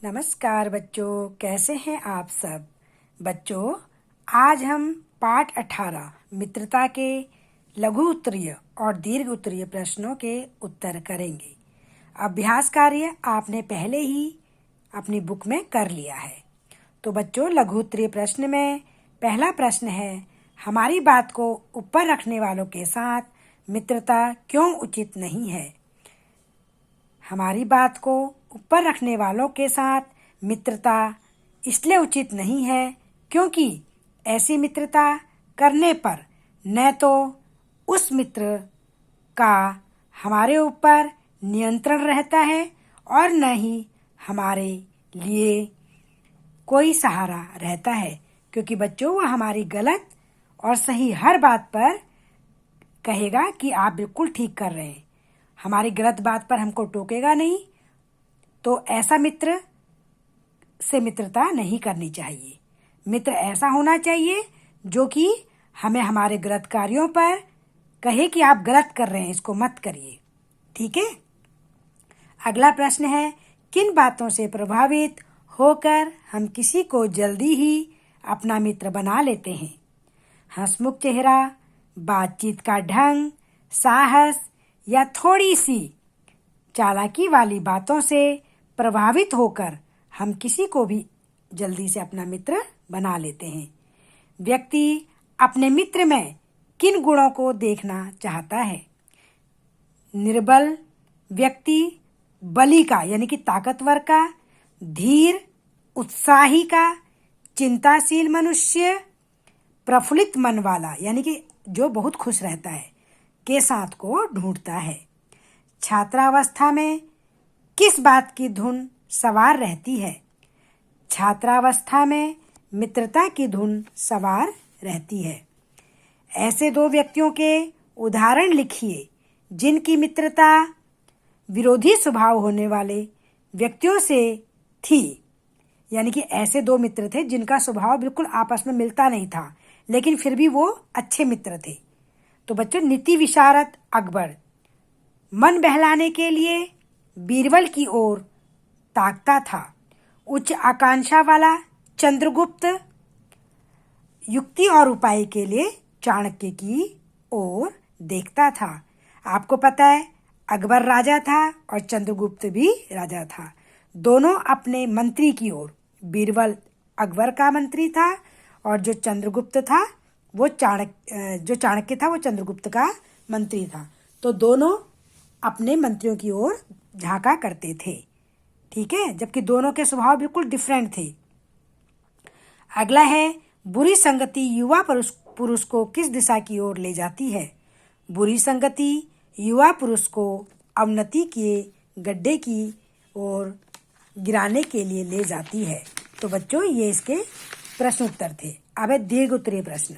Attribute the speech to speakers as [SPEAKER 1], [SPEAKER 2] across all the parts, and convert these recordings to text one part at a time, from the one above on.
[SPEAKER 1] नमस्कार बच्चों, कैसे हैं आप सब। बच्चों, आज हम पाठ 18 मित्रता के लघु उत्तरीय और दीर्घ उत्तरीय प्रश्नों के उत्तर करेंगे। अभ्यास कार्य आपने पहले ही अपनी बुक में कर लिया है। तो बच्चों, लघु उत्तरीय प्रश्न में पहला प्रश्न है, हमारी बात को ऊपर रखने वालों के साथ मित्रता क्यों उचित नहीं है। हमारी बात को ऊपर रखने वालों के साथ मित्रता इसलिए उचित नहीं है क्योंकि ऐसी मित्रता करने पर न तो उस मित्र का हमारे ऊपर नियंत्रण रहता है और न ही हमारे लिए कोई सहारा रहता है, क्योंकि बच्चों वह हमारी गलत और सही हर बात पर कहेगा कि आप बिल्कुल ठीक कर रहे हैं। हमारी गलत बात पर हमको टोकेगा नहीं। तो ऐसा मित्र से मित्रता नहीं करनी चाहिए। मित्र ऐसा होना चाहिए जो कि हमें हमारे गलत कार्यों पर कहे कि आप गलत कर रहे हैं, इसको मत करिए। ठीक है। अगला प्रश्न है, किन बातों से प्रभावित होकर हम किसी को जल्दी ही अपना मित्र बना लेते हैं। हंसमुख चेहरा, बातचीत का ढंग, साहस या थोड़ी सी चालाकी वाली बातों से प्रभावित होकर हम किसी को भी जल्दी से अपना मित्र बना लेते हैं। व्यक्ति अपने मित्र में किन गुणों को देखना चाहता है। निर्बल व्यक्ति, बली का यानी कि ताकतवर का, धीर उत्साही का, चिंताशील मनुष्य, प्रफुल्लित मन वाला यानी कि जो बहुत खुश रहता है के साथ को ढूंढता है। छात्रावस्था में किस बात की धुन सवार रहती है। छात्रावस्था में मित्रता की धुन सवार रहती है। ऐसे दो व्यक्तियों के उदाहरण लिखिए जिनकी मित्रता विरोधी स्वभाव होने वाले व्यक्तियों से थी। यानी कि ऐसे दो मित्र थे जिनका स्वभाव बिल्कुल आपस में मिलता नहीं था, लेकिन फिर भी वो अच्छे मित्र थे। तो बच्चों, नीति विशारद अकबर मन बहलाने के लिए बीरबल की ओर ताकता था। उच्च आकांक्षा वाला चंद्रगुप्त युक्ति और उपाय के लिए चाणक्य की ओर देखता था। आपको पता है, अकबर राजा था और चंद्रगुप्त भी राजा था। दोनों अपने मंत्री की ओर, बीरबल अकबर का मंत्री था और जो चाणक्य था वो चंद्रगुप्त का मंत्री था। तो दोनों अपने मंत्रियों की ओर झांका करते थे। ठीक है, जबकि दोनों के स्वभाव बिल्कुल डिफरेंट थे। अगला है, बुरी संगति युवा पुरुष को किस दिशा की ओर ले जाती है। बुरी संगति युवा पुरुष को अवनति के गड्ढे की ओर गिराने के लिए ले जाती है। तो बच्चों, ये इसके प्रश्न उत्तर थे। अब है दीर्घ उत्तरीय प्रश्न।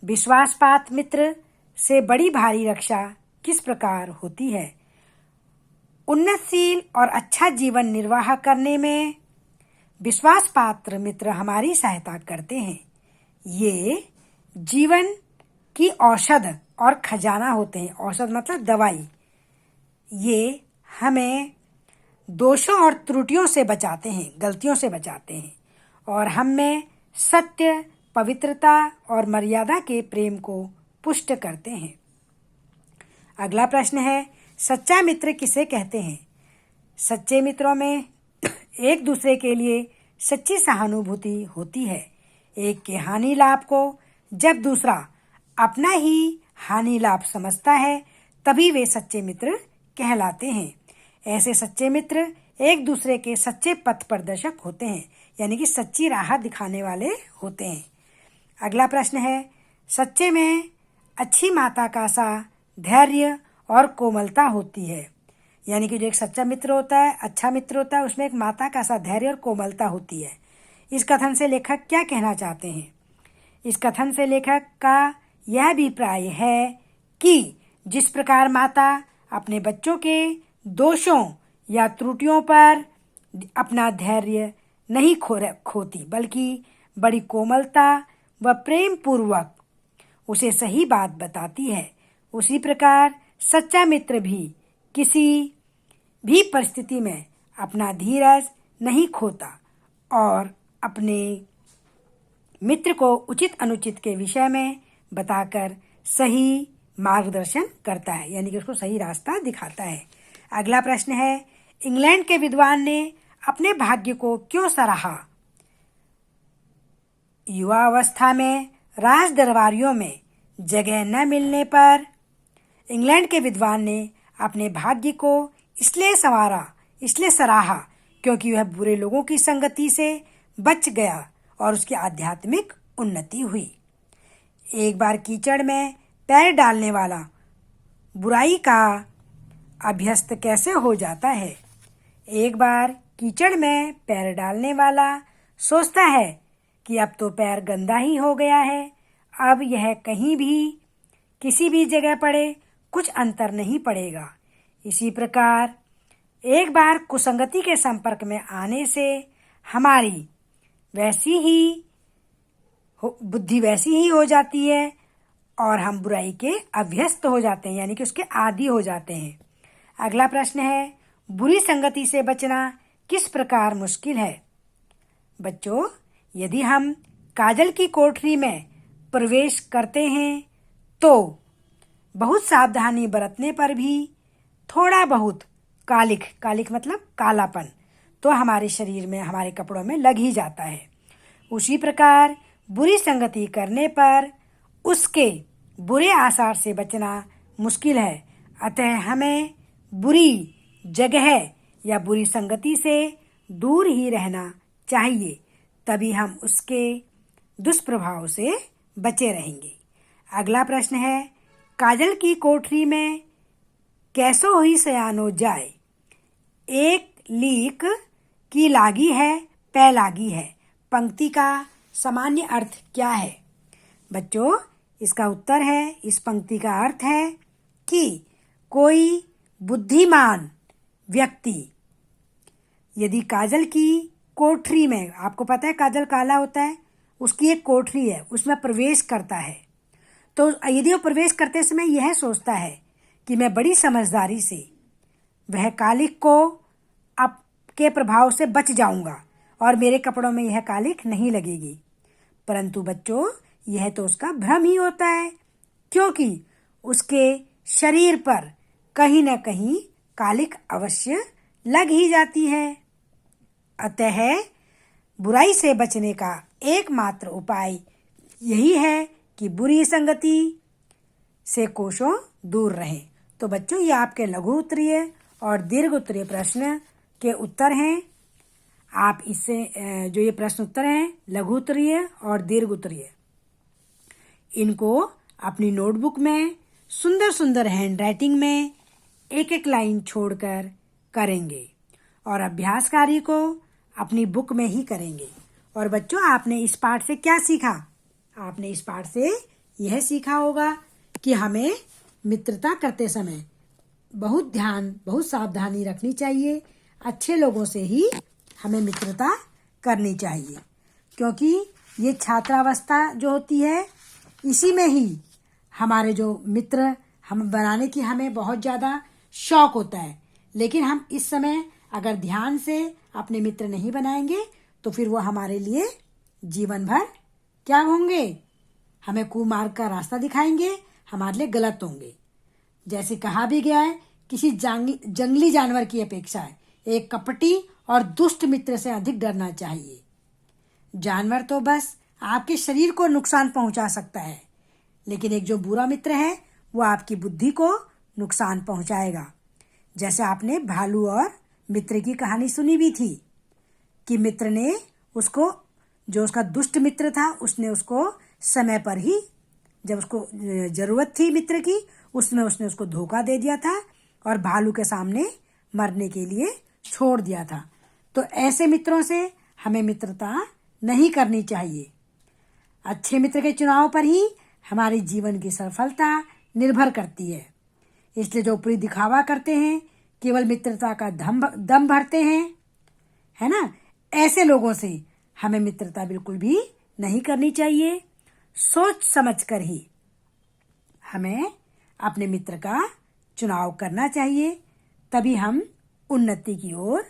[SPEAKER 1] विश्वासपात मित्र से बड़ी भारी रक्षा किस प्रकार होती है। उन्नतशील और अच्छा जीवन निर्वाह करने में विश्वास पात्र मित्र हमारी सहायता करते हैं। ये जीवन की औषध और खजाना होते हैं। औषध मतलब दवाई। ये हमें दोषों और त्रुटियों से बचाते हैं, गलतियों से बचाते हैं और हम में सत्य, पवित्रता और मर्यादा के प्रेम को पुष्ट करते हैं। अगला प्रश्न है, सच्चा मित्र किसे कहते हैं। सच्चे मित्रों में एक दूसरे के लिए सच्ची सहानुभूति होती है। एक के हानि लाभ को जब दूसरा अपना ही हानि लाभ समझता है तभी वे सच्चे मित्र कहलाते हैं। ऐसे सच्चे मित्र एक दूसरे के सच्चे पथ प्रदर्शक होते हैं, यानी कि सच्ची राह दिखाने वाले होते हैं। अगला प्रश्न है, सच्चे में अच्छी माता का सा धैर्य और कोमलता होती है। यानी कि जो एक सच्चा मित्र होता है, अच्छा मित्र होता है, उसमें एक माता का सा धैर्य और कोमलता होती है। इस कथन से लेखक क्या कहना चाहते हैं। इस कथन से लेखक का यह अभिप्राय है कि जिस प्रकार माता अपने बच्चों के दोषों या त्रुटियों पर अपना धैर्य नहीं खोती, बल्कि बड़ी कोमलता व प्रेम पूर्वक उसे सही बात बताती है, उसी प्रकार सच्चा मित्र भी किसी भी परिस्थिति में अपना धीरज, नहीं खोता और अपने मित्र को उचित अनुचित के विषय में बताकर सही मार्गदर्शन करता है, यानी कि उसको सही रास्ता दिखाता है। अगला प्रश्न है, इंग्लैंड के विद्वान ने अपने भाग्य को क्यों सराहा? युवा अवस्था में राज दरबारियों में जगह न मिलने पर इंग्लैंड के विद्वान ने अपने भाग्य को इसलिए सराहा क्योंकि वह बुरे लोगों की संगति से बच गया और उसकी आध्यात्मिक उन्नति हुई। एक बार कीचड़ में पैर डालने वाला बुराई का अभ्यस्त कैसे हो जाता है? एक बार कीचड़ में पैर डालने वाला सोचता है कि अब तो पैर गंदा ही हो गया है, अब यह कहीं भी किसी भी जगह पड़े कुछ अंतर नहीं पड़ेगा। इसी प्रकार एक बार कुसंगति के संपर्क में आने से हमारी बुद्धि वैसी ही हो जाती है और हम बुराई के अभ्यस्त हो जाते हैं, यानी कि उसके आदी हो जाते हैं। अगला प्रश्न है, बुरी संगति से बचना किस प्रकार मुश्किल है? बच्चों, यदि हम काजल की कोठरी में प्रवेश करते हैं तो बहुत सावधानी बरतने पर भी थोड़ा बहुत कालिक मतलब कालापन तो हमारे शरीर में, हमारे कपड़ों में लग ही जाता है। उसी प्रकार बुरी संगति करने पर उसके बुरे आसार से बचना मुश्किल है। अतः हमें बुरी जगह या बुरी संगति से दूर ही रहना चाहिए, तभी हम उसके दुष्प्रभाव से बचे रहेंगे। अगला प्रश्न है, काजल की कोठरी में कैसो हुई सयानो जाए? एक लीक की लागी है पै लागी है, पंक्ति का सामान्य अर्थ क्या है? बच्चों, इसका उत्तर है, इस पंक्ति का अर्थ है कि कोई बुद्धिमान व्यक्ति यदि काजल की कोठरी में, आपको पता है काजल काला होता है, उसकी एक कोठरी है, उसमें प्रवेश करता है, तो यदि वो प्रवेश करते समय यह सोचता है कि मैं बड़ी समझदारी से वह कालिक को अब के प्रभाव से बच जाऊंगा और मेरे कपड़ों में यह कालिक नहीं लगेगी, परंतु बच्चों यह तो उसका भ्रम ही होता है, क्योंकि उसके शरीर पर कहीं न कहीं कालिक अवश्य लग ही जाती है। अतः बुराई से बचने का एकमात्र उपाय यही है कि बुरी संगति से कोसों दूर रहें। तो बच्चों, ये आपके लघु उत्तरीय और दीर्घ उत्तरीय प्रश्न के उत्तर हैं। आप इससे जो ये प्रश्न उत्तर हैं लघु उत्तरीय और दीर्घ उत्तरीय, इनको अपनी नोटबुक में सुंदर सुंदर हैंड राइटिंग में एक एक लाइन छोड़कर करेंगे और अभ्यास कार्य को अपनी बुक में ही करेंगे। और बच्चों, आपने इस पाठ से क्या सीखा? आपने इस पाठ से यह सीखा होगा कि हमें मित्रता करते समय बहुत ध्यान, बहुत सावधानी रखनी चाहिए। अच्छे लोगों से ही हमें मित्रता करनी चाहिए, क्योंकि ये छात्रावस्था जो होती है, इसी में ही हमारे जो मित्र हम बनाने की हमें बहुत ज़्यादा शौक होता है, लेकिन हम इस समय अगर ध्यान से अपने मित्र नहीं बनाएंगे तो फिर वो हमारे लिए जीवन भर क्या होंगे? हमें कुमार्ग का रास्ता दिखाएंगे, हमारे लिए गलत होंगे। जैसे कहा भी गया है, किसी जंगली जानवर की अपेक्षा एक कपटी और दुष्ट मित्र से अधिक डरना चाहिए। जानवर तो बस आपके शरीर को नुकसान पहुंचा सकता है, लेकिन एक जो बुरा मित्र है वो आपकी बुद्धि को नुकसान पहुंचाएगा। जैसे आपने भालू और मित्र की कहानी सुनी भी थी कि मित्र ने उसको, जो उसका दुष्ट मित्र था, उसने उसको समय पर ही, जब उसको जरूरत थी मित्र की, उसमें उसने उसको धोखा दे दिया था और भालू के सामने मरने के लिए छोड़ दिया था। तो ऐसे मित्रों से हमें मित्रता नहीं करनी चाहिए। अच्छे मित्र के चुनाव पर ही हमारे जीवन की सफलता निर्भर करती है। इसलिए जो ऊपरी दिखावा करते हैं, केवल मित्रता का दम भरते हैं, है ना, ऐसे लोगों से हमें मित्रता बिल्कुल भी नहीं करनी चाहिए। सोच समझ कर ही हमें अपने मित्र का चुनाव करना चाहिए, तभी हम उन्नति की ओर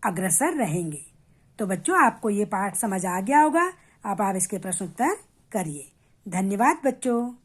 [SPEAKER 1] अग्रसर रहेंगे। तो बच्चों, आपको ये पाठ समझ आ गया होगा। अब आप इसके प्रश्न उत्तर करिए। धन्यवाद बच्चों।